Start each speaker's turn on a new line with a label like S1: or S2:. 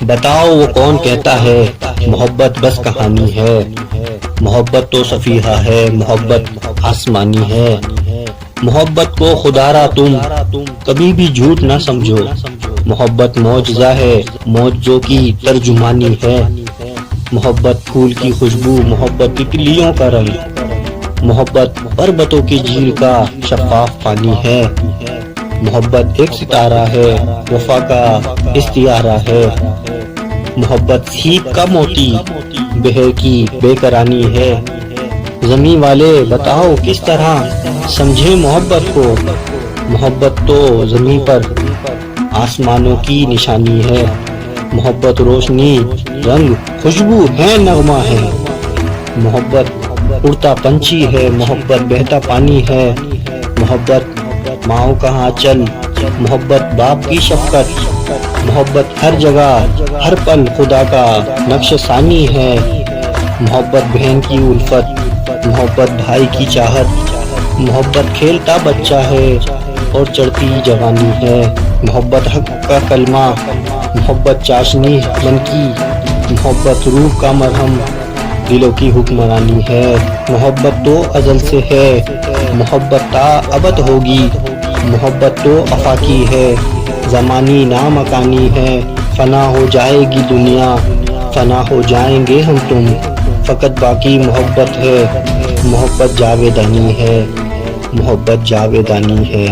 S1: بتاؤ وہ کون کہتا ہے محبت بس کہانی ہے، محبت تو صفیحہ ہے، محبت آسمانی ہے، محبت کو خدا را تم کبھی بھی جھوٹ نہ سمجھو، محبت معجزہ ہے، معجزوں کی ترجمانی ہے، محبت پھول کی خوشبو، محبت تتلیوں کا رنگ، محبت پربتوں کی جھیل کا شفاف پانی ہے، محبت ایک ستارہ ہے، وفا کا استعارہ ہے، محبت سیب کا موتی، بہر کی بے قرانی ہے، زمیں والے بتاؤ کس طرح سمجھے محبت کو، محبت تو زمیں پر آسمانوں کی نشانی ہے، محبت روشنی رنگ خوشبو ہے، نغمہ ہے، محبت اڑتا پنچھی ہے، محبت بہتا پانی ہے، محبت ماؤں کہاں چل، محبت باپ کی شفقت، محبت ہر جگہ ہر پل خدا کا نقش ثانی ہے، محبت بہن کی الفت، محبت بھائی کی چاہت، محبت کھیلتا بچہ ہے اور چڑھتی جوانی ہے، محبت حق کا کلمہ، محبت چاشنی من کی، محبت روح کا مرہم، دلوں کی حکمرانی ہے، محبت تو ازل سے ہے، محبت تا ابد ہوگی، محبت تو آفاقی ہے، زمانی نامکانی ہے، فنا ہو جائے گی دنیا، فنا ہو جائیں گے ہم تم، فقط باقی محبت ہے، محبت جاویدانی ہے، محبت جاویدانی ہے۔